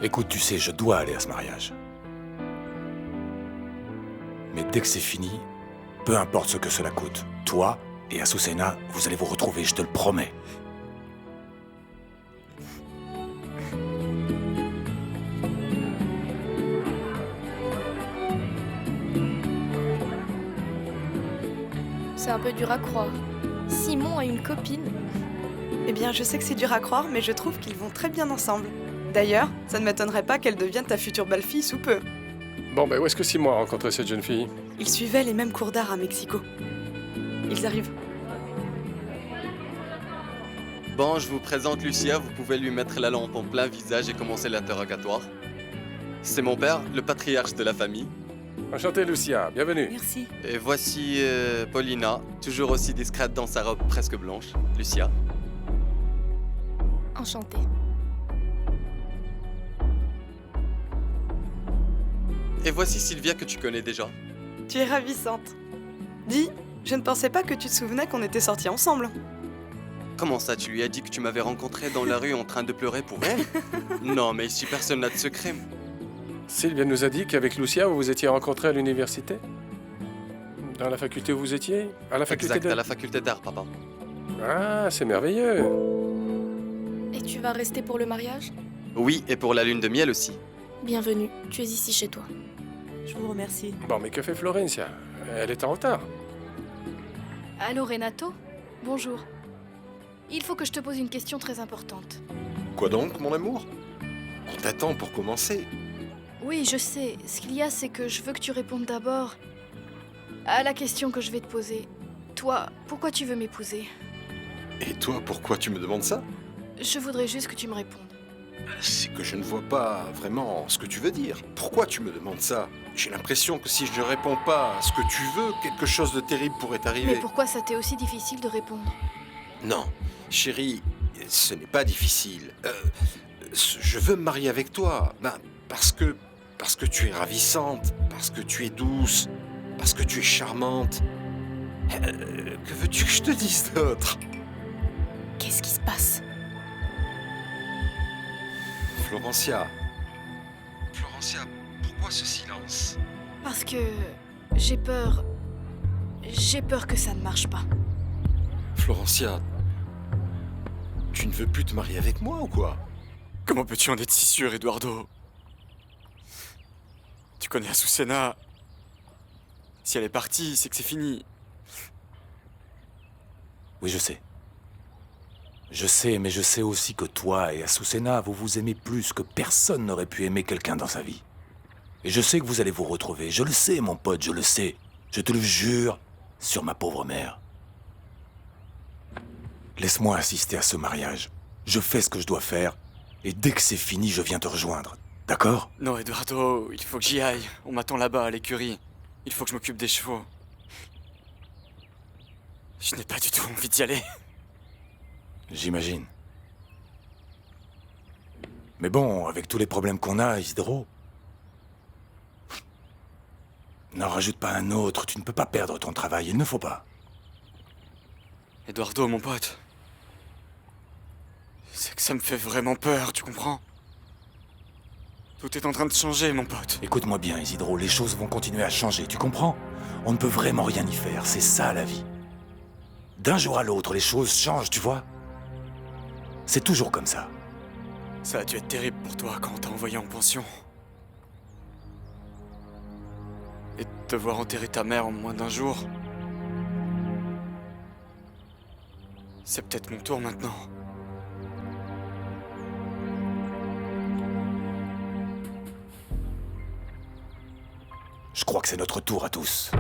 Écoute, tu sais, je dois aller à ce mariage. Mais dès que c'est fini, peu importe ce que cela coûte, toi et Azucena, vous allez vous retrouver, je te le promets. C'est un peu dur à croire. Simon a une copine. Eh bien, je sais que c'est dur à croire, mais je trouve qu'ils vont très bien ensemble. D'ailleurs, ça ne m'étonnerait pas qu'elle devienne ta future belle-fille sous peu. Bon, où est-ce que Simon a rencontré cette jeune fille? Ils suivaient les mêmes cours d'art à Mexico. Ils arrivent. Bon, je vous présente Lucia, vous pouvez lui mettre la lampe en plein visage et commencer l'interrogatoire. C'est mon père, le patriarche de la famille. Enchanté, Lucia, bienvenue. Merci. Et voici Paulina, toujours aussi discrète dans sa robe presque blanche. Lucia. Enchantée. Et voici Sylvia que tu connais déjà. Tu es ravissante. Dis, je ne pensais pas que tu te souvenais qu'on était sortis ensemble. Comment ça, tu lui as dit que tu m'avais rencontré dans la rue en train de pleurer pour elle? Non, mais ici personne n'a de secret. Sylvia nous a dit qu'avec Lucia, vous vous étiez rencontrés à l'université? Dans la faculté où vous étiez? À la faculté Exact, à la faculté d'art, papa. Ah, c'est merveilleux. Et tu vas rester pour le mariage? Oui, et pour la lune de miel aussi. Bienvenue, tu es ici chez toi. Je vous remercie. Bon, mais que fait Florencia? Elle est en retard. Allô Renato? Bonjour. Il faut que je te pose une question très importante. Quoi donc, mon amour? On t'attend pour commencer. Oui, je sais. Ce qu'il y a, c'est que je veux que tu répondes d'abord à la question que je vais te poser. Toi, pourquoi tu veux m'épouser? Et toi, pourquoi tu me demandes ça? Je voudrais juste que tu me répondes. C'est que je ne vois pas vraiment ce que tu veux dire. Pourquoi tu me demandes ça? J'ai l'impression que si je ne réponds pas à ce que tu veux, quelque chose de terrible pourrait arriver. Mais pourquoi ça t'est aussi difficile de répondre? Non, chérie, ce n'est pas difficile. Je veux me marier avec toi. Parce que tu es ravissante, parce que tu es douce, parce que tu es charmante. Que veux-tu que je te dise d'autre? Qu'est-ce qui se passe? Florencia, pourquoi ce silence? Parce que j'ai peur. J'ai peur que ça ne marche pas. Florencia, tu ne veux plus te marier avec moi ou quoi? Comment peux-tu en être si sûr, Eduardo? Tu connais Azucena. Si elle est partie, c'est que c'est fini. Oui, je sais. Je sais, mais je sais aussi que toi et Azucena, vous vous aimez plus que personne n'aurait pu aimer quelqu'un dans sa vie. Et je sais que vous allez vous retrouver. Je le sais, mon pote, je le sais. Je te le jure, sur ma pauvre mère. Laisse-moi assister à ce mariage. Je fais ce que je dois faire, et dès que c'est fini, je viens te rejoindre. D'accord? Non, Eduardo, il faut que j'y aille. On m'attend là-bas, à l'écurie. Il faut que je m'occupe des chevaux. Je n'ai pas du tout envie d'y aller. J'imagine. Mais bon, avec tous les problèmes qu'on a, Isidro... N'en rajoute pas un autre, tu ne peux pas perdre ton travail, il ne faut pas. Eduardo, mon pote. C'est que ça me fait vraiment peur, tu comprends? Tout est en train de changer, mon pote. Écoute-moi bien, Isidro, les choses vont continuer à changer, tu comprends? On ne peut vraiment rien y faire, c'est ça la vie. D'un jour à l'autre, les choses changent, tu vois? C'est toujours comme ça. Ça a dû être terrible pour toi quand on t'a envoyé en pension. Et de devoir enterrer ta mère en moins d'un jour. C'est peut-être mon tour maintenant. Je crois que c'est notre tour à tous.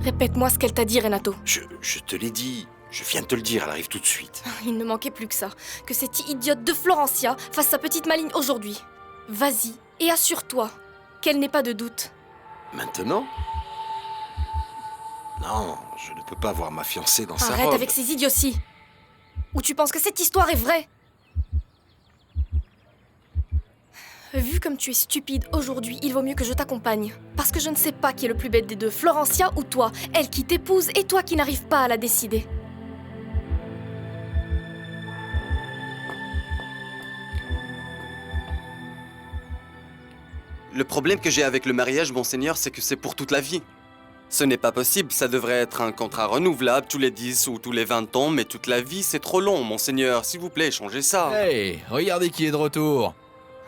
Répète-moi ce qu'elle t'a dit, Renato. Je te l'ai dit. Je viens de te le dire, elle arrive tout de suite. Il ne manquait plus que ça. Que cette idiote de Florencia fasse sa petite maligne aujourd'hui. Vas-y, et assure-toi qu'elle n'ait pas de doute. Maintenant? Non, je ne peux pas voir ma fiancée dans sa Arrête robe. avec ces idioties. Ou tu penses que cette histoire est vraie? Vu comme tu es stupide aujourd'hui, il vaut mieux que je t'accompagne. Parce que je ne sais pas qui est le plus bête des deux, Florencia ou toi. Elle qui t'épouse et toi qui n'arrives pas à la décider. Le problème que j'ai avec le mariage, monseigneur, c'est que c'est pour toute la vie. Ce n'est pas possible, ça devrait être un contrat renouvelable tous les 10 ou tous les 20 ans, mais toute la vie, c'est trop long, monseigneur. S'il vous plaît, changez ça. Hey, regardez qui est de retour.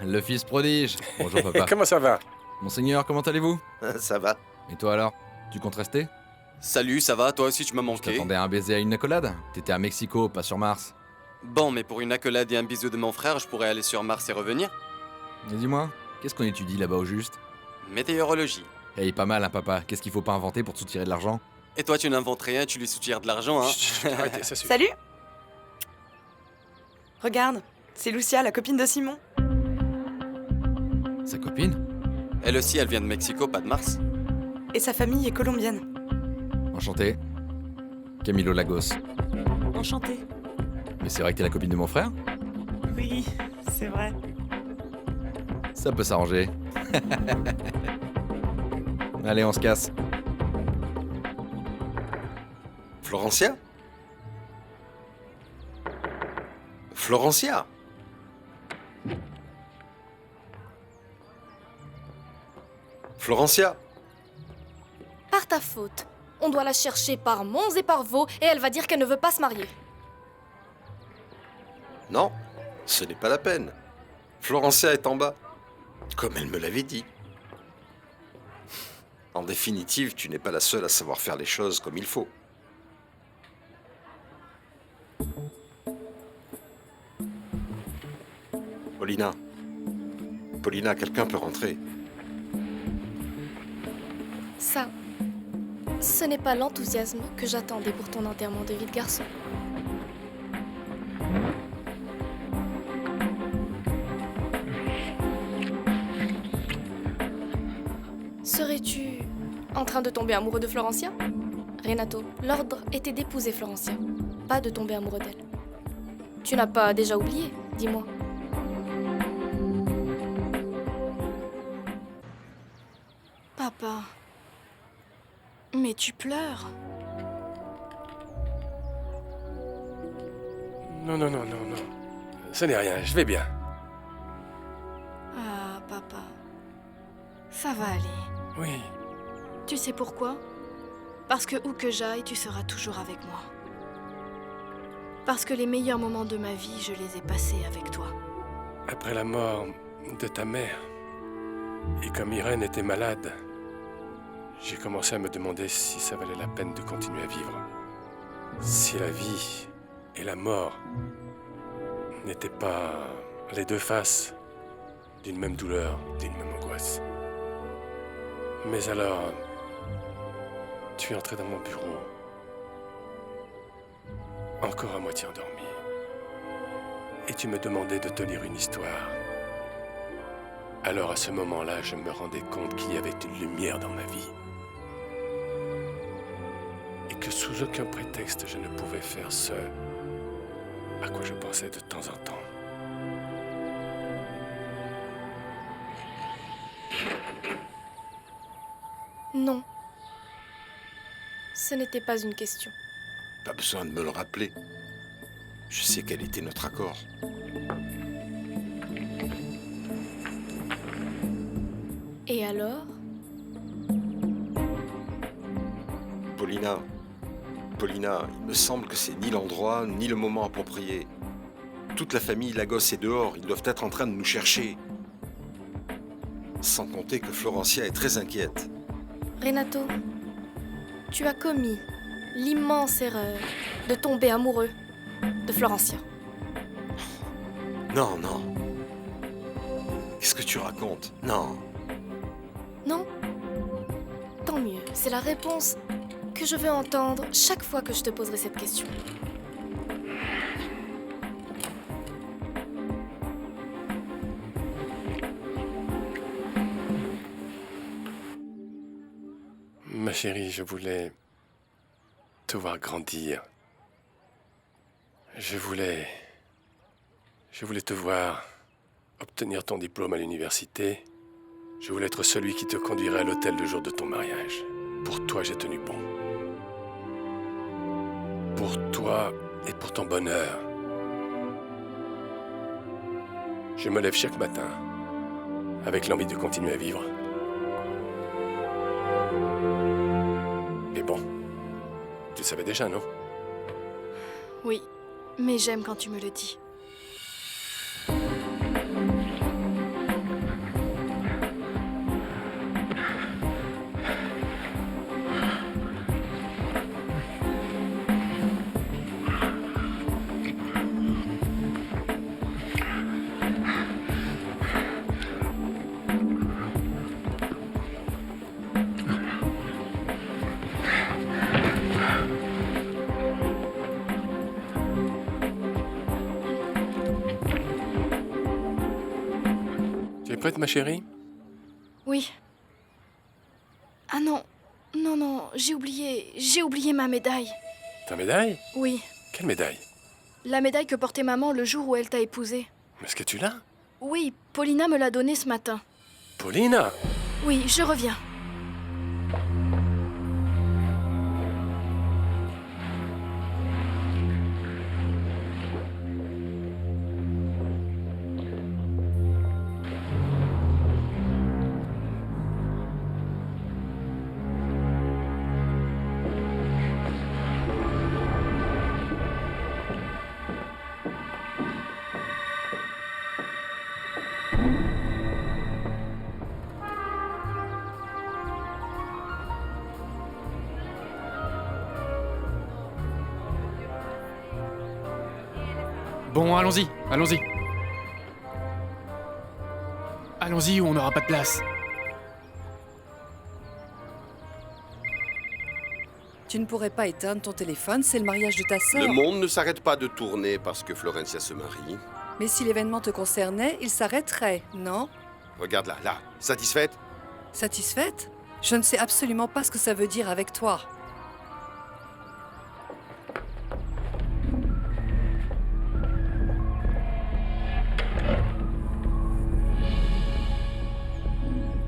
Le fils prodige. Bonjour papa. Comment ça va? Monseigneur, comment allez-vous? Ça va. Et toi alors? Tu comptes rester? Salut, ça va? Toi aussi, tu m'as Je manqué. t'attendais à un baiser à une accolade? T'étais à Mexico, pas sur Mars. Bon, mais pour une accolade et un bisou de mon frère, je pourrais aller sur Mars et revenir. Mais dis-moi, qu'est-ce qu'on étudie là-bas au juste? Météorologie. Hey, pas mal hein papa, qu'est-ce qu'il faut pas inventer pour te soutirer de l'argent? Et toi, tu n'inventes rien, tu lui soutires de l'argent, hein? Chut, arrêtez, ça suffit. Salut! Regarde, c'est Lucia, la copine de Simon. Sa copine? Elle aussi, elle vient de Mexico, pas de Mars. Et sa famille est colombienne. Enchanté. Camilo Lagos. Enchantée. Mais c'est vrai que t'es la copine de mon frère? Oui, c'est vrai. Ça peut s'arranger. Allez, on se casse. Florencia? Florencia? Florencia? Par ta faute. On doit la chercher par monts et par vaux et elle va dire qu'elle ne veut pas se marier. Non, ce n'est pas la peine. Florencia est en bas, comme elle me l'avait dit. En définitive, tu n'es pas la seule à savoir faire les choses comme il faut. Paulina. Paulina, quelqu'un peut rentrer. Ça, ce n'est pas l'enthousiasme que j'attendais pour ton enterrement de vie de garçon. Serais-tu en train de tomber amoureux de Florencia? Renato, l'ordre était d'épouser Florencia, pas de tomber amoureux d'elle. Tu n'as pas déjà oublié, dis-moi. Papa. Mais tu pleures. Non, non, non, non, non. Ce n'est rien, je vais bien. Ah, papa. Ça va aller. Oui. Tu sais pourquoi? Parce que où que j'aille, tu seras toujours avec moi. Parce que les meilleurs moments de ma vie, je les ai passés avec toi. Après la mort de ta mère, et comme Irène était malade, j'ai commencé à me demander si ça valait la peine de continuer à vivre. Si la vie et la mort n'étaient pas les deux faces d'une même douleur, d'une même angoisse. Mais alors, tu es entré dans mon bureau, encore à moitié endormi, et tu me demandais de te lire une histoire. Alors à ce moment-là, je me rendais compte qu'il y avait une lumière dans ma vie. Et que sous aucun prétexte, je ne pouvais faire ce à quoi je pensais de temps en temps. Non. Ce n'était pas une question. Pas besoin de me le rappeler. Je sais quel était notre accord. Et alors? Paulina, il me semble que c'est ni l'endroit, ni le moment approprié. Toute la famille Lagos est dehors, ils doivent être en train de nous chercher. Sans compter que Florencia est très inquiète. Renato, tu as commis l'immense erreur de tomber amoureux de Florencia. Non, non. Qu'est-ce que tu racontes? Non. Non? Tant mieux, c'est la réponse que je veux entendre chaque fois que je te poserai cette question. Ma chérie, je voulais te voir grandir. Je voulais te voir obtenir ton diplôme à l'université. Je voulais être celui qui te conduirait à l'hôtel le jour de ton mariage. Pour toi, j'ai tenu bon. Pour toi et pour ton bonheur. Je me lève chaque matin avec l'envie de continuer à vivre. Mais bon, tu le savais déjà, non? Oui, mais j'aime quand tu me le dis. Tu es prête, ma chérie? Oui. Ah non, non, j'ai oublié ma médaille. Ta médaille? Oui, Quelle médaille? la médaille que portait maman le jour où elle t'a épousée. Est-ce que tu l'as? Oui, Paulina me l'a donnée ce matin. Paulina! Oui, je reviens. Bon, allons-y, allons-y. Allons-y ou on n'aura pas de place. Tu ne pourrais pas éteindre ton téléphone, c'est le mariage de ta sœur. Le monde ne s'arrête pas de tourner parce que Florencia se marie. Mais si l'événement te concernait, il s'arrêterait, non? Regarde là, satisfaite? Satisfaite? Je ne sais absolument pas ce que ça veut dire avec toi.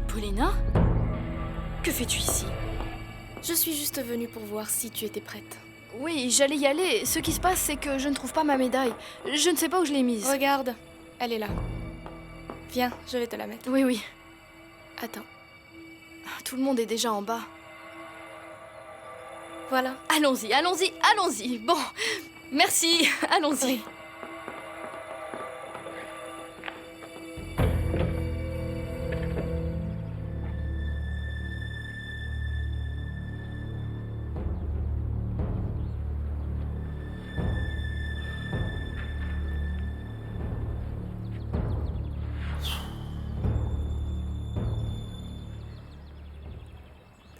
Paulina? Que fais-tu ici? Je suis juste venue pour voir si tu étais prête. Oui, j'allais y aller. Ce qui se passe, c'est que je ne trouve pas ma médaille. Je ne sais pas où je l'ai mise. Regarde, elle est là. Viens, je vais te la mettre. Oui. Attends. Tout le monde est déjà en bas. Voilà. Allons-y. Bon, merci, allons-y. Oui.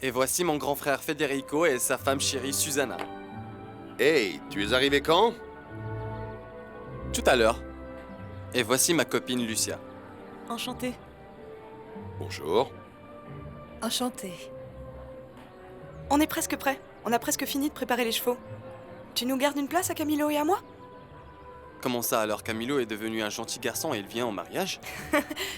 Et voici mon grand frère Federico et sa femme chérie Susanna. Hey, tu es arrivé quand? Tout à l'heure. Et voici ma copine Lucia. Enchantée. Bonjour. Enchantée. On est presque prêt. On a presque fini de préparer les chevaux. Tu nous gardes une place à Camilo et à moi? Comment ça alors? Camilo est devenu un gentil garçon et il vient en mariage?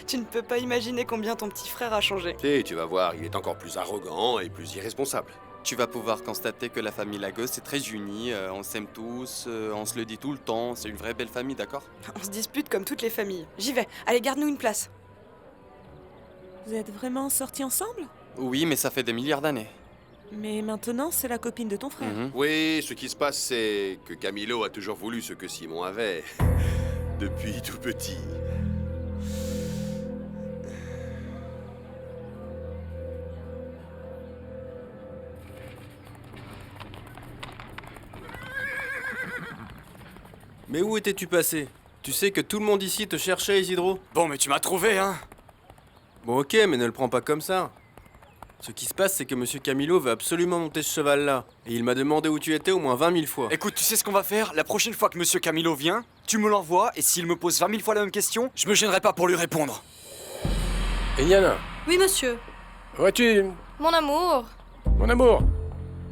Tu ne peux pas imaginer combien ton petit frère a changé. Et tu vas voir, il est encore plus arrogant et plus irresponsable. Tu vas pouvoir constater que la famille Lagos est très unie, on s'aime tous, on se le dit tout le temps, c'est une vraie belle famille, d'accord? On se dispute comme toutes les familles. J'y vais. Allez, garde-nous une place. Vous êtes vraiment sortis ensemble? Oui, mais ça fait des milliards d'années. Mais maintenant, c'est la copine de ton frère. Oui, ce qui se passe, c'est que Camilo a toujours voulu ce que Simon avait. Depuis tout petit. Mais où étais-tu passé? Tu sais que tout le monde ici te cherchait, Isidro. Bon, mais tu m'as trouvé, hein? Bon, ok, mais ne le prends pas comme ça. Ce qui se passe, c'est que Monsieur Camilo veut absolument monter ce cheval-là. Et il m'a demandé où tu étais au moins 20 000 fois. Écoute, tu sais ce qu'on va faire? La prochaine fois que Monsieur Camilo vient, tu me l'envoies, et s'il me pose 20 000 fois la même question, je me gênerai pas pour lui répondre. Eliana, Oui, monsieur. vois-tu, Mon amour. mon amour?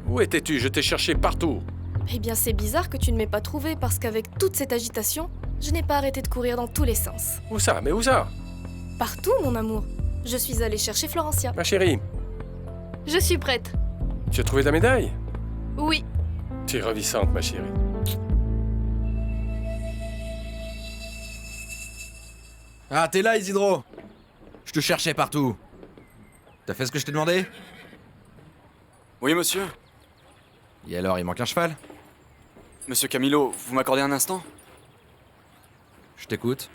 Où étais-tu? Je t'ai cherché partout. Eh bien, c'est bizarre que tu ne m'aies pas trouvé parce qu'avec toute cette agitation, je n'ai pas arrêté de courir dans tous les sens. Où ça? Mais où ça? Partout, mon amour. Je suis allée chercher Florencia. Ma chérie, Je suis prête. tu as trouvé ta médaille? Oui. Tu es ravissante, ma chérie. Ah, t'es là, Isidro. Je te cherchais partout. T'as fait ce que je t'ai demandé? Oui, monsieur. Et alors, il manque un cheval? Monsieur Camilo, vous m'accordez un instant? Je t'écoute.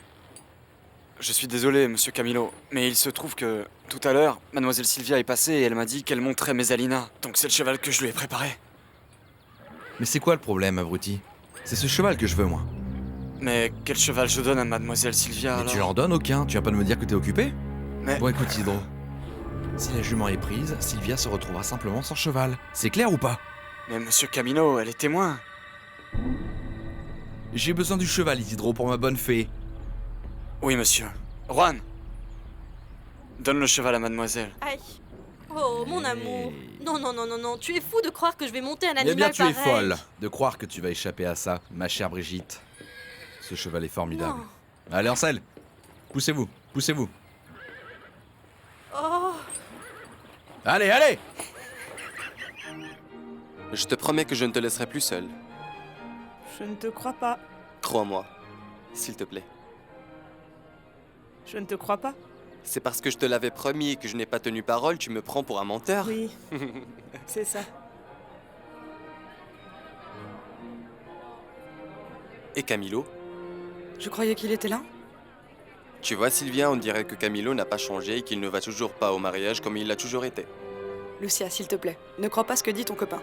Je suis désolé, monsieur Camilo, mais il se trouve que, tout à l'heure, mademoiselle Sylvia est passée et elle m'a dit qu'elle monterait Mesalina. Donc c'est le cheval que je lui ai préparé. Mais c'est quoi le problème, abruti? C'est ce cheval que je veux, moi. Mais quel cheval je donne à mademoiselle Sylvia, Mais alors? tu en donnes aucun, tu vas pas me dire que t'es occupé? Mais... Bon, écoute, Hydro. Si la jument est prise, Sylvia se retrouvera simplement sans cheval. C'est clair ou pas? Mais monsieur Camilo, elle est témoin. J'ai besoin du cheval, Isidro, pour ma bonne fée. Oui, monsieur. Juan, donne le cheval à mademoiselle. Aïe. Oh, mon amour. Non, non, non, non, non. Tu es fou de croire que je vais monter un Eh animal bien, tu pareil. es folle de croire que tu vas échapper à ça, ma chère Brigitte. Ce cheval est formidable. Non. Allez, en selle. Poussez-vous, poussez-vous. Oh. Allez, allez! Je te promets que je ne te laisserai plus seul. Je ne te crois pas. Crois-moi, s'il te plaît. Je ne te crois pas. C'est parce que je te l'avais promis et que je n'ai pas tenu parole, tu me prends pour un menteur? Oui, c'est ça. Et Camilo? Je croyais qu'il était là. Tu vois, Sylvia, on dirait que Camilo n'a pas changé et qu'il ne va toujours pas au mariage comme il l'a toujours été. Lucia, s'il te plaît, ne crois pas ce que dit ton copain.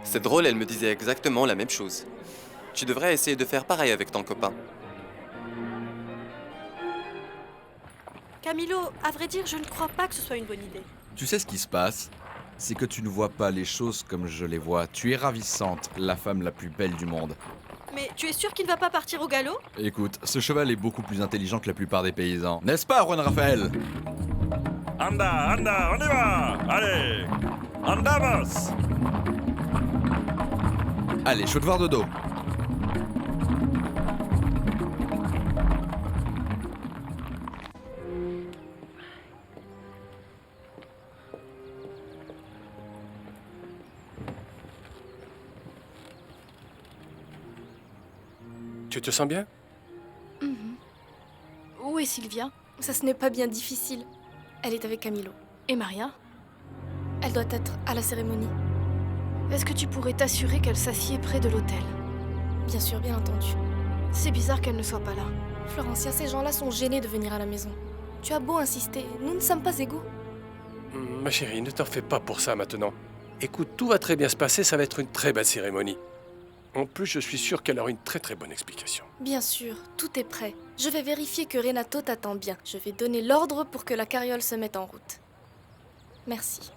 C'est drôle, elle me disait exactement la même chose. Tu devrais essayer de faire pareil avec ton copain. Camilo, à vrai dire, je ne crois pas que ce soit une bonne idée. Tu sais ce qui se passe? C'est que tu ne vois pas les choses comme je les vois. Tu es ravissante, la femme la plus belle du monde. Mais tu es sûr qu'il ne va pas partir au galop? Écoute, ce cheval est beaucoup plus intelligent que la plupart des paysans. N'est-ce pas, Juan Raphaël? Anda, anda, on y va! Allez! Andamos! Allez, je veux te voir de dos. Tu te sens bien? Où est Sylvia? Ça, ce n'est pas bien difficile. Elle est avec Camilo. Et Maria? Elle doit être à la cérémonie. Est-ce que tu pourrais t'assurer qu'elle s'assied près de l'autel? Bien sûr, bien entendu. C'est bizarre qu'elle ne soit pas là. Florencia, ces gens-là sont gênés de venir à la maison. Tu as beau insister, nous ne sommes pas égaux. Ma chérie, ne t'en fais pas pour ça maintenant. Écoute, tout va très bien se passer, ça va être une très belle cérémonie. En plus, je suis sûr qu'elle aura une très très bonne explication. Bien sûr, tout est prêt. Je vais vérifier que Renato t'attend bien. Je vais donner l'ordre pour que la carriole se mette en route. Merci.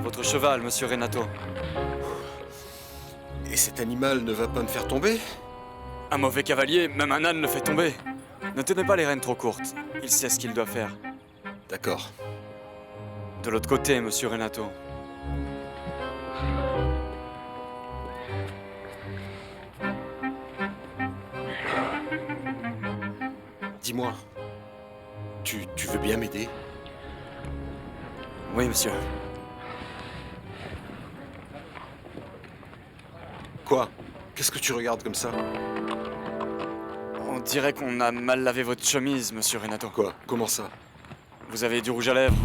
Votre cheval, monsieur Renato. Et cet animal ne va pas me faire tomber? Un mauvais cavalier, même un âne le fait tomber. Ne tenez pas les rênes trop courtes. Il sait ce qu'il doit faire. D'accord. De l'autre côté, monsieur Renato. Dis-moi, tu veux bien m'aider? Oui, monsieur. Quoi? Qu'est-ce que tu regardes comme ça? On dirait qu'on a mal lavé votre chemise, monsieur Renato. Quoi? Comment ça? Vous avez du rouge à lèvres.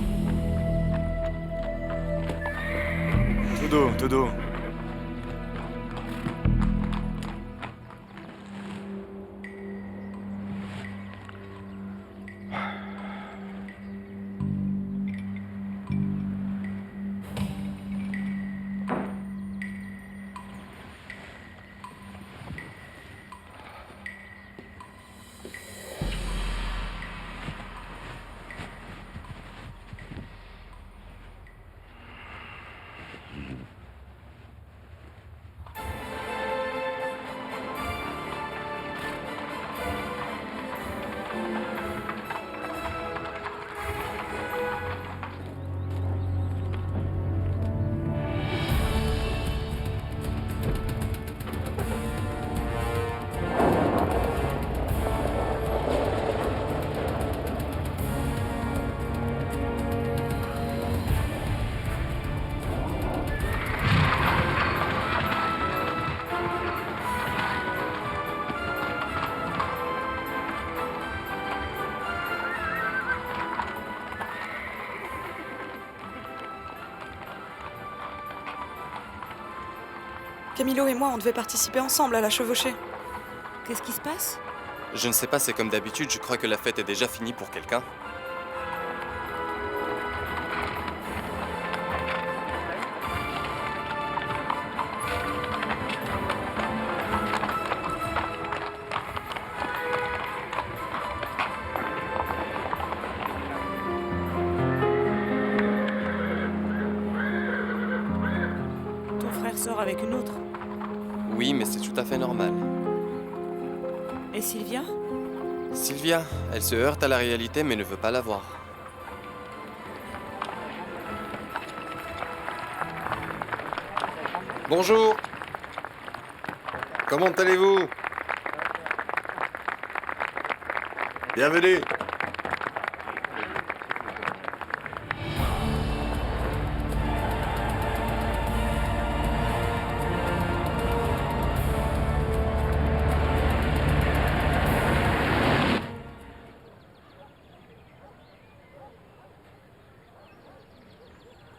Tout doux, tout doux. Camilo et moi, on devait participer ensemble à la chevauchée. Qu'est-ce qui se passe? Je ne sais pas, c'est comme d'habitude, je crois que la fête est déjà finie pour quelqu'un. Ton frère sort avec une autre. Oui, mais c'est tout à fait normal. Et Sylvia? Sylvia, elle se heurte à la réalité mais ne veut pas la voir. Bonjour. Comment allez-vous? Bienvenue.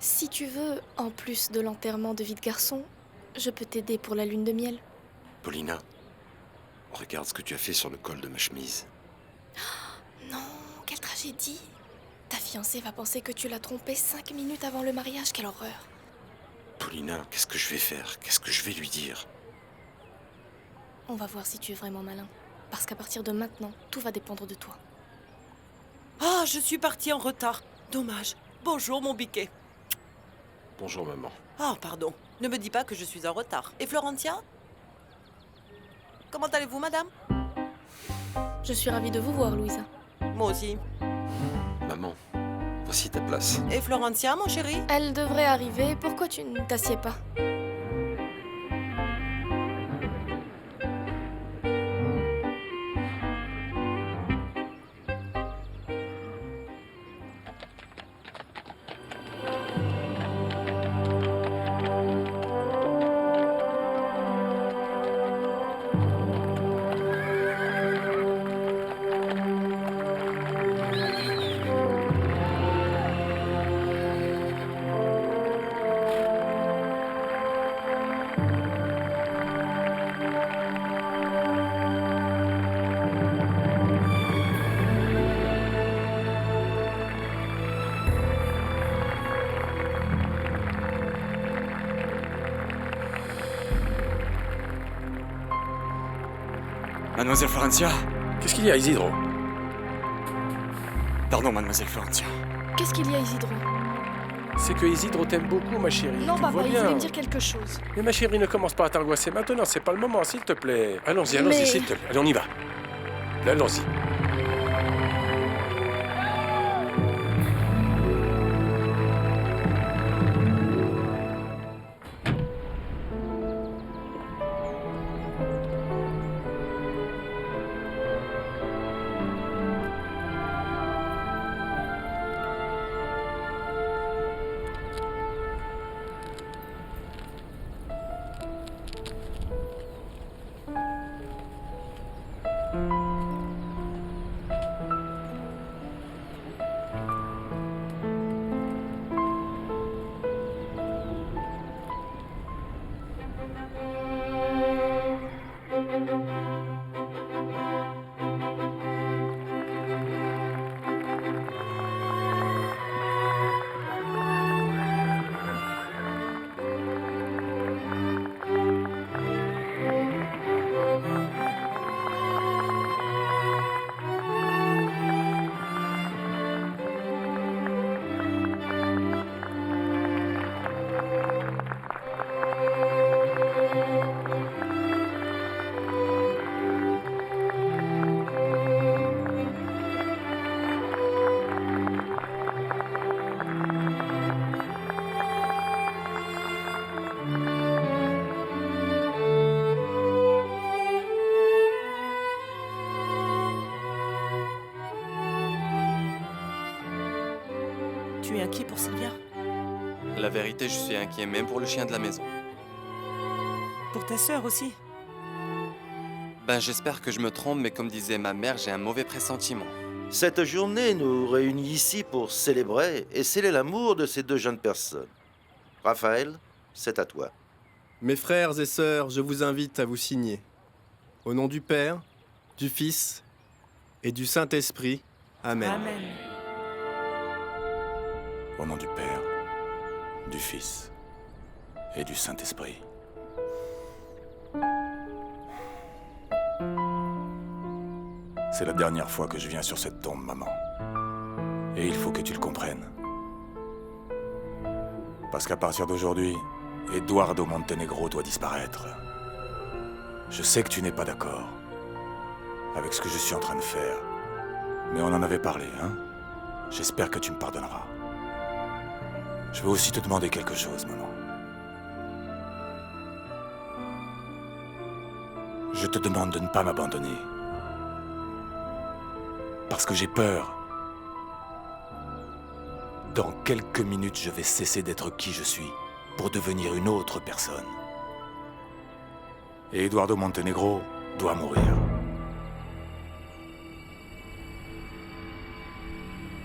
Si tu veux, en plus de l'enterrement de vie de garçon, je peux t'aider pour la lune de miel. Paulina, regarde ce que tu as fait sur le col de ma chemise. Non, quelle tragédie! Ta fiancée va penser que tu l'as trompée 5 minutes avant le mariage, quelle horreur! Paulina, qu'est-ce que je vais faire? Qu'est-ce que je vais lui dire? On va voir si tu es vraiment malin. Parce qu'à partir de maintenant, tout va dépendre de toi. Ah, je suis partie en retard. Dommage. Bonjour, mon biquet. Bonjour, maman. Ah, pardon. Ne me dis pas que je suis en retard. Et Florentia? Comment allez-vous, madame? Je suis ravie de vous voir, Louisa. Moi aussi. Maman, voici ta place. Et Florentia, mon chéri? Elle devrait arriver. Pourquoi tu ne t'assieds pas? Mademoiselle Florentia? Qu'est-ce qu'il y a, Isidro? Pardon, mademoiselle Florentia. Qu'est-ce qu'il y a, Isidro? C'est que Isidro t'aime beaucoup, ma chérie. Non, tu papa, vois il bien. voulait me dire quelque chose. Mais ma chérie, ne commence pas à t'angoisser maintenant, c'est pas le moment, s'il te plaît. Allons-y, Mais- s'il te plaît. Allez, on y va. Allons-y. Tu es inquiet pour Sylvia? La vérité, je suis inquiet même pour le chien de la maison. Pour ta sœur aussi? Ben, j'espère que je me trompe, mais comme disait ma mère, j'ai un mauvais pressentiment. Cette journée nous réunit ici pour célébrer et sceller l'amour de ces deux jeunes personnes. Raphaël, c'est à toi. Mes frères et sœurs, je vous invite à vous signer. Au nom du Père, du Fils et du Saint-Esprit. Amen. Amen. Au nom du Père, du Fils et du Saint-Esprit. C'est la dernière fois que je viens sur cette tombe, maman. Et il faut que tu le comprennes. Parce qu'à partir d'aujourd'hui, Eduardo Montenegro doit disparaître. Je sais que tu n'es pas d'accord avec ce que je suis en train de faire. Mais on en avait parlé, hein? J'espère que tu me pardonneras. Je veux aussi te demander quelque chose, maman. Je te demande de ne pas m'abandonner. Parce que j'ai peur. Dans quelques minutes, je vais cesser d'être qui je suis pour devenir une autre personne. Et Eduardo Montenegro doit mourir.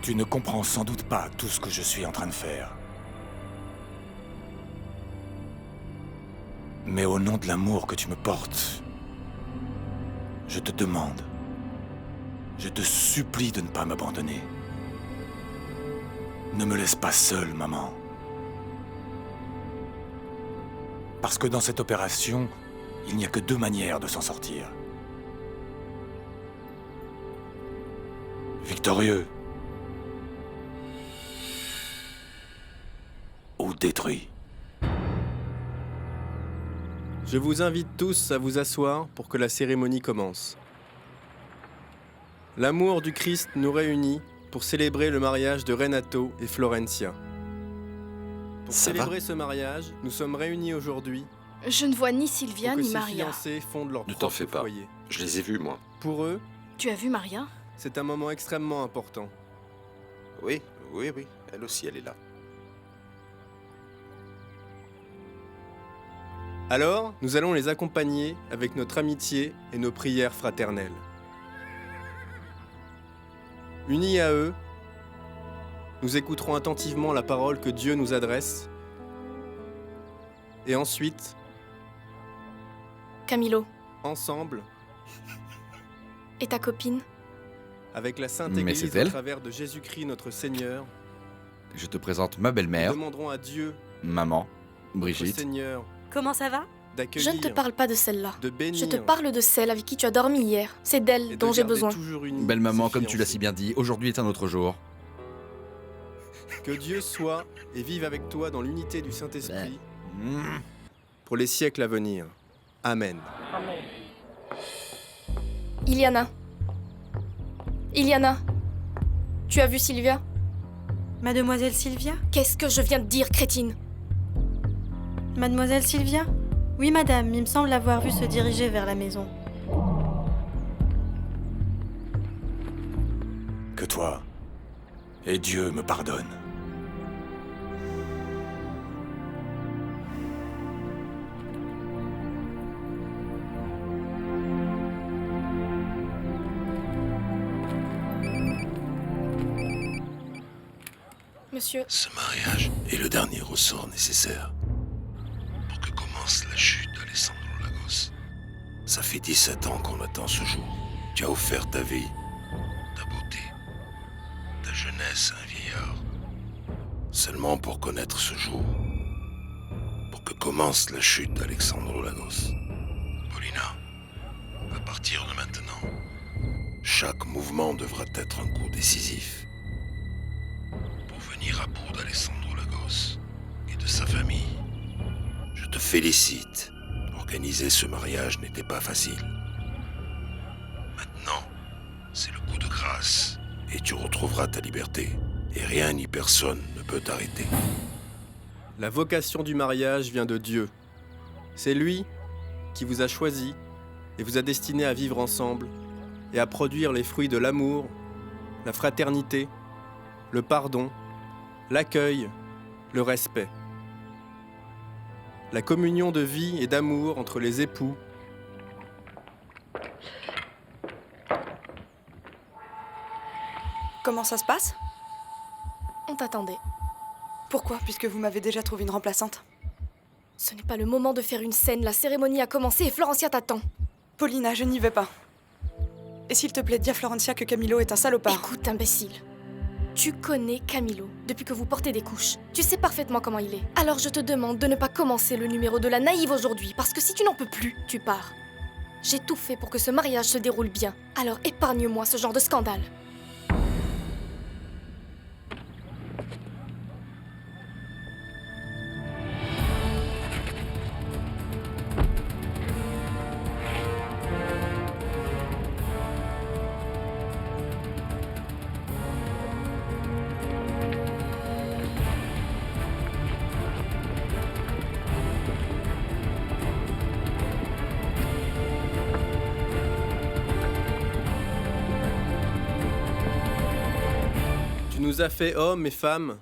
Tu ne comprends sans doute pas tout ce que je suis en train de faire. Mais au nom de l'amour que tu me portes, je te demande, je te supplie de ne pas m'abandonner. Ne me laisse pas seule, maman. Parce que dans cette opération, il n'y a que 2 manières de s'en sortir. Victorieux ou détruit. Je vous invite tous à vous asseoir pour que la cérémonie commence. L'amour du Christ nous réunit pour célébrer le mariage de Renato et Florencia. Pour célébrer ce mariage, nous sommes réunis aujourd'hui Je ne vois ni Sylvia pour que ni ces Maria. fiancés fondent leur Ne t'en propre fais pas. foyer. Je les ai vus, moi. Pour eux, Tu as vu Maria? c'est un moment extrêmement important. Oui, oui, oui. Elle aussi, elle est là. Alors, nous allons les accompagner avec notre amitié et nos prières fraternelles. Unis à eux, nous écouterons attentivement la parole que Dieu nous adresse. Et ensuite, Camilo, ensemble, et ta copine? avec la Sainte Mais Église c'est elle. au travers de Jésus-Christ notre Seigneur, Je te présente ma nous belle-mère, demanderons à Dieu, maman, notre Brigitte. Seigneur, Comment ça va? Je d'accueillir, ne te parle pas de celle-là. de bénir, Je te parle de celle avec qui tu as dormi hier. C'est et d'elle de dont j'ai garder besoin. toujours unis Belle maman, ses comme tu l'as fiancés. si bien dit, aujourd'hui est un autre jour. Que Dieu soit et vive avec toi dans l'unité du Saint-Esprit Mmh. pour les siècles à venir. Amen. Iliana. Iliana. Tu as vu Sylvia? Mademoiselle Sylvia? Qu'est-ce que je viens de dire, crétine? Mademoiselle Sylvia? Oui, madame, il me semble l'avoir vue se diriger vers la maison. Que toi et Dieu me pardonnent. Monsieur, Ce mariage est le dernier ressort nécessaire pour que commence la chute d'Alessandro Lagos. Ça fait 17 ans qu'on attend ce jour. Tu as offert ta vie, ta beauté, ta jeunesse à un vieillard. Seulement pour connaître ce jour. Pour que commence la chute d'Alessandro Lagos. Paulina, à partir de maintenant, chaque mouvement devra être un coup décisif. Pour venir à bout d'Alessandro Lagos et de sa famille. Je te félicite. Organiser ce mariage n'était pas facile. Maintenant, c'est le coup de grâce et tu retrouveras ta liberté. Et rien ni personne ne peut t'arrêter. La vocation du mariage vient de Dieu. C'est lui qui vous a choisi et vous a destiné à vivre ensemble et à produire les fruits de l'amour, la fraternité, le pardon, l'accueil, le respect. La communion de vie et d'amour entre les époux. Comment ça se passe? on t'attendait. Pourquoi? Puisque vous m'avez déjà trouvé une remplaçante. Ce n'est pas le moment de faire une scène, la cérémonie a commencé et Florencia t'attend. Paulina, je n'y vais pas. Et s'il te plaît, dis à Florencia que Camilo est un salopard. Écoute, imbécile. Tu connais Camilo depuis que vous portez des couches. Tu sais parfaitement comment il est. Alors je te demande de ne pas commencer le numéro de la naïve aujourd'hui, parce que si tu n'en peux plus, tu pars. J'ai tout fait pour que ce mariage se déroule bien. Alors épargne-moi ce genre de scandale. Tu nous as fait hommes et femmes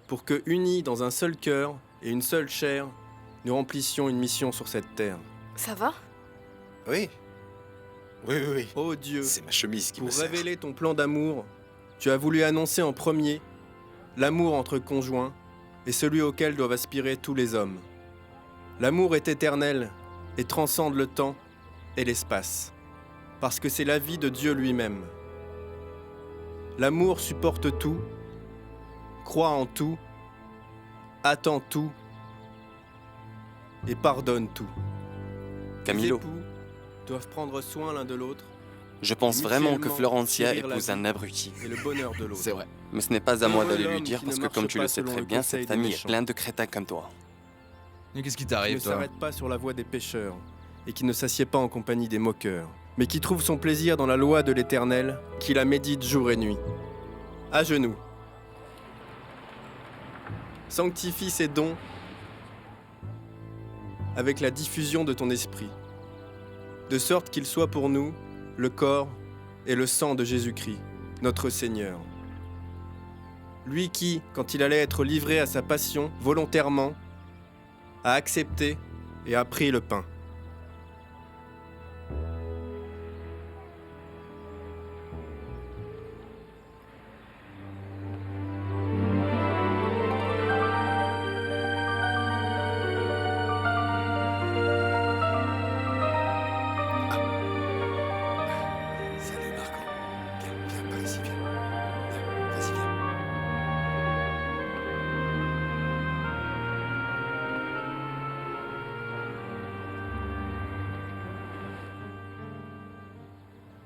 pour que, unis dans un seul cœur et une seule chair, nous remplissions une mission sur cette terre. Ça va? Oui. Oui. Ô Dieu, c'est ma chemise qui me pour sert. révéler ton plan d'amour, tu as voulu annoncer en premier l'amour entre conjoints et celui auquel doivent aspirer tous les hommes. L'amour est éternel et transcende le temps et l'espace, parce que c'est la vie de Dieu lui-même. L'amour supporte tout, croit en tout, attend tout et pardonne tout. Camilo. Les époux doivent prendre soin l'un de l'autre. Je pense vraiment que mutuellement Florencia chérir la épouse vie un abruti. et le bonheur de l'autre. C'est vrai. Mais ce n'est pas à moi d'aller lui L'homme dire qui parce ne que comme marche tu le pas sais selon très le bien, conseil cette des famille est méchants. pleine de crétins comme toi. Mais qu'est-ce qui Qui t'arrive, ne toi? s'arrête pas sur la voie des pécheurs et qui ne s'assied pas en compagnie des moqueurs, mais qui trouve son plaisir dans la loi de l'Éternel, qui la médite jour et nuit. À genoux. Sanctifie ces dons avec la diffusion de ton esprit, de sorte qu'ils soient pour nous le corps et le sang de Jésus-Christ, notre Seigneur. Lui qui, quand il allait être livré à sa passion, volontairement, a accepté et a pris le pain. Salut Marco. Viens par ici, viens. Vas-y, viens.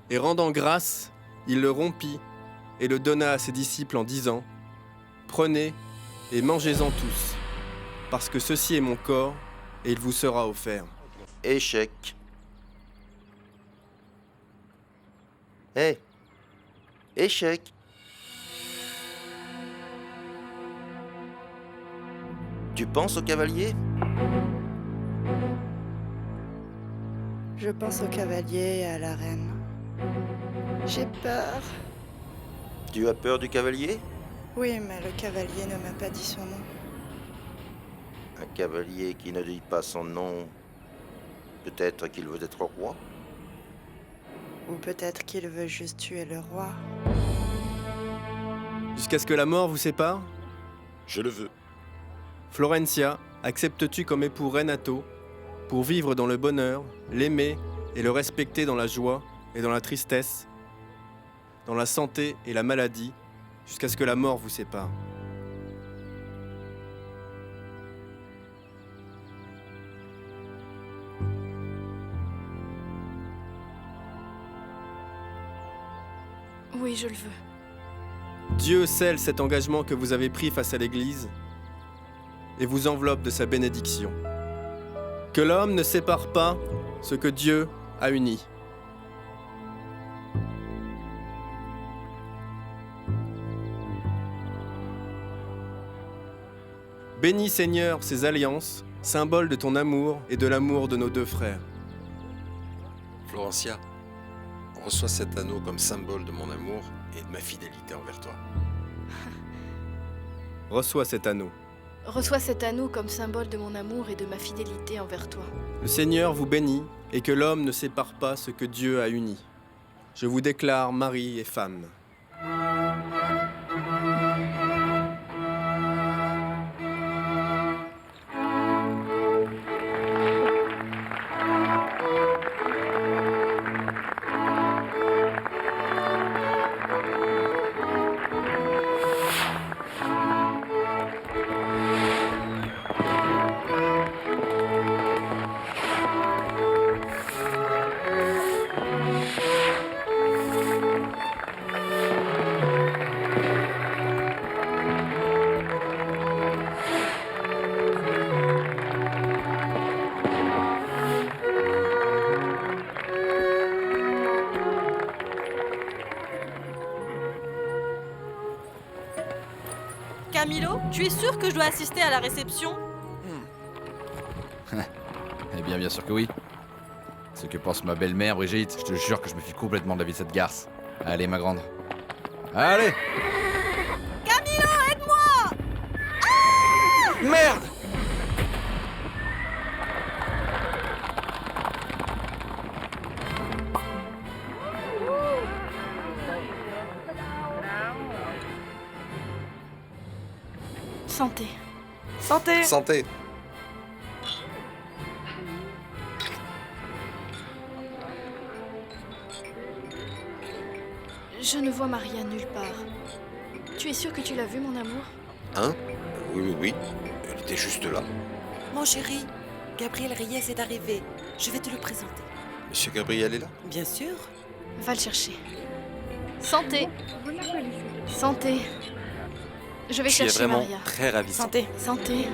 Et rendant grâce, il le rompit et le donna à ses disciples en disant : Prenez et mangez-en tous, parce que ceci est mon corps et il vous sera offert. Échec. Hé. Échec. Tu penses au cavalier? Je pense au cavalier et à la reine. J'ai peur. Tu as peur du cavalier? Oui, mais le cavalier ne m'a pas dit son nom. Un cavalier qui ne dit pas son nom, peut-être qu'il veut être roi? Ou peut-être qu'il veut juste tuer le roi. Jusqu'à ce que la mort vous sépare ? Je le veux. Florencia, acceptes-tu comme époux Renato pour vivre dans le bonheur, l'aimer et le respecter dans la joie et dans la tristesse, dans la santé et la maladie, jusqu'à ce que la mort vous sépare ? Oui, je le veux. Dieu scelle cet engagement que vous avez pris face à l'Église et vous enveloppe de sa bénédiction. Que l'homme ne sépare pas ce que Dieu a uni. Bénis Seigneur ces alliances, symbole de ton amour et de l'amour de nos deux frères. Florencia, reçois cet anneau comme symbole de mon amour et de ma fidélité envers toi. Reçois cet anneau. Reçois cet anneau comme symbole de mon amour et de ma fidélité envers toi. Le Seigneur vous bénit et que l'homme ne sépare pas ce que Dieu a uni. Je vous déclare mari et femme. Camilo, tu es sûr que je dois assister à la réception? Eh bien sûr que oui. Ce que pense ma belle-mère, Brigitte, je te jure que je me fie complètement de la vie de cette garce. Allez, ma grande. Allez! Camilo, aide-moi! Merde! Santé. Santé. Santé. Je ne vois Maria nulle part. Tu es sûr que tu l'as vue, mon amour? Hein? Oui. Elle était juste là. Mon chéri, Gabriel Reyes est arrivé. Je vais te le présenter. Monsieur Gabriel est là? Bien sûr. Va le chercher. Santé. Santé. Je vais Tu es chercher vraiment Maria. très ravissant. Santé. Santé.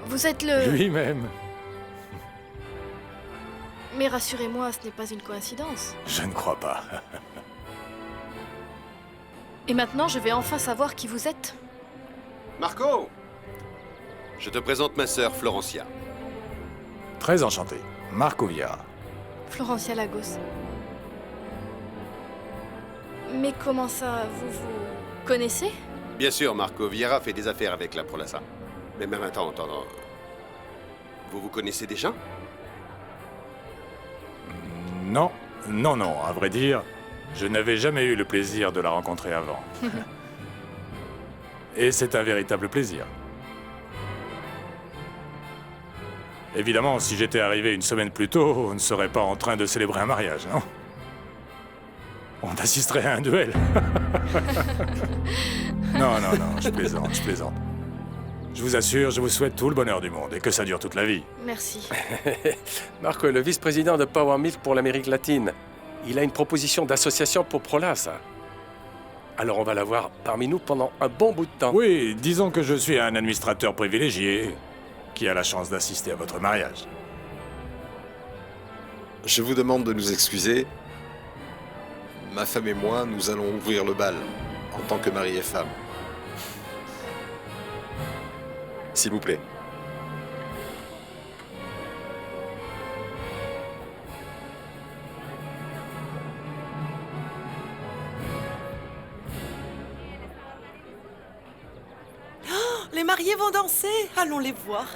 Vous êtes le... Lui-même. Mais rassurez-moi, ce n'est pas une coïncidence. Je ne crois pas. Et maintenant, je vais enfin savoir qui vous êtes. Marco! Je te présente ma sœur, Florencia. Très enchanté. Marco Vieira. Florencia Lagos. Mais comment ça, vous connaissez? Bien sûr, Marco Vieira fait des affaires avec la Prolassa. Mais même attends. Vous connaissez déjà? Non, à vrai dire, je n'avais jamais eu le plaisir de la rencontrer avant. Et c'est un véritable plaisir. Évidemment, si j'étais arrivé une semaine plus tôt, on ne serait pas en train de célébrer un mariage, non? On assisterait à un duel. Non, je plaisante. Je vous assure, je vous souhaite tout le bonheur du monde et que ça dure toute la vie. Merci. Marco est le vice-président de Power Milk pour l'Amérique latine. Il a une proposition d'association pour Prolassa. Alors on va l'avoir parmi nous pendant un bon bout de temps. Oui, disons que je suis un administrateur privilégié qui a la chance d'assister à votre mariage. Je vous demande de nous excuser. Ma femme et moi, nous allons ouvrir le bal en tant que mari et femme. S'il vous plaît. Oh, les mariés vont danser. Allons les voir.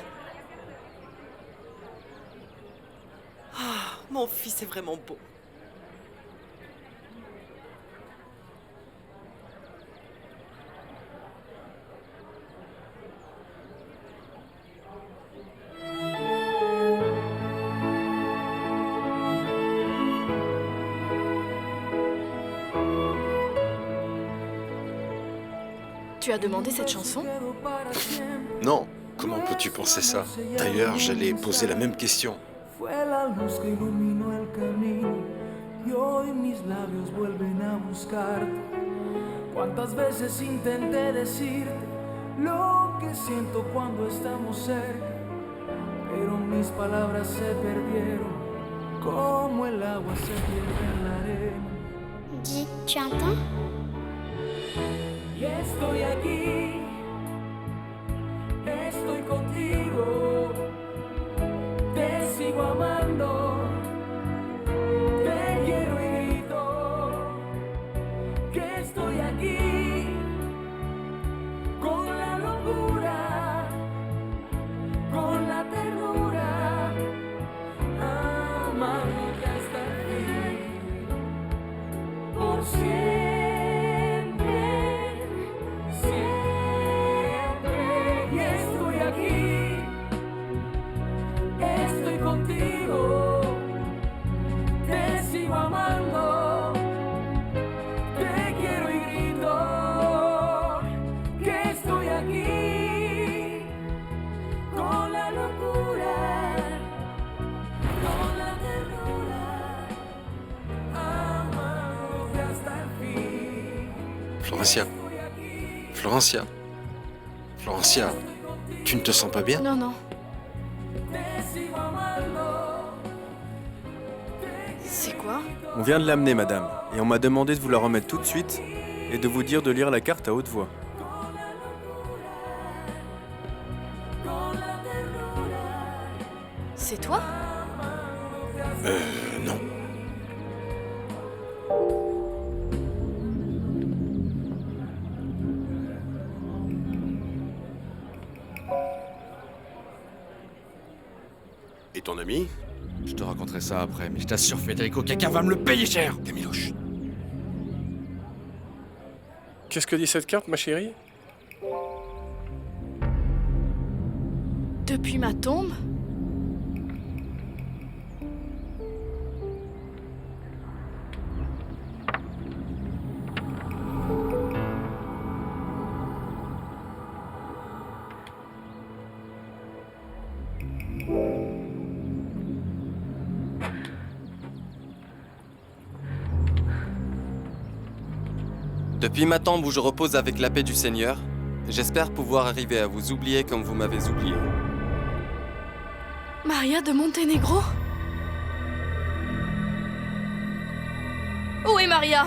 Ah, mon fils est vraiment beau. Tu as demandé cette chanson? Non, comment peux-tu penser ça? D'ailleurs, j'allais poser la même question. Fue la luz que iluminó el camino y hoy mis labios vuelven a buscarte. Cuántas veces intenté decirte lo que siento cuando estamos cerca, pero mis palabras se perdieron como el agua se pierde en la arena. Dis, tu entends? Y estoy aquí, estoy contigo, te sigo amando, te quiero y grito, que estoy aquí, con la locura, con la ternura, amándote hasta el fin, por siempre. Florencia, tu ne te sens pas bien? Non. C'est quoi? On vient de l'amener, madame, et on m'a demandé de vous la remettre tout de suite et de vous dire de lire la carte à haute voix. C'est toi? Non. Et ton ami? Je te raconterai ça après, mais je t'assure, Federico, quelqu'un va me le payer cher! Camilo, chut. Qu'est-ce que dit cette carte, ma chérie? Depuis ma tombe? Depuis ma tombe où je repose avec la paix du Seigneur, j'espère pouvoir arriver à vous oublier comme vous m'avez oublié. Maria de Montenegro? Où est Maria?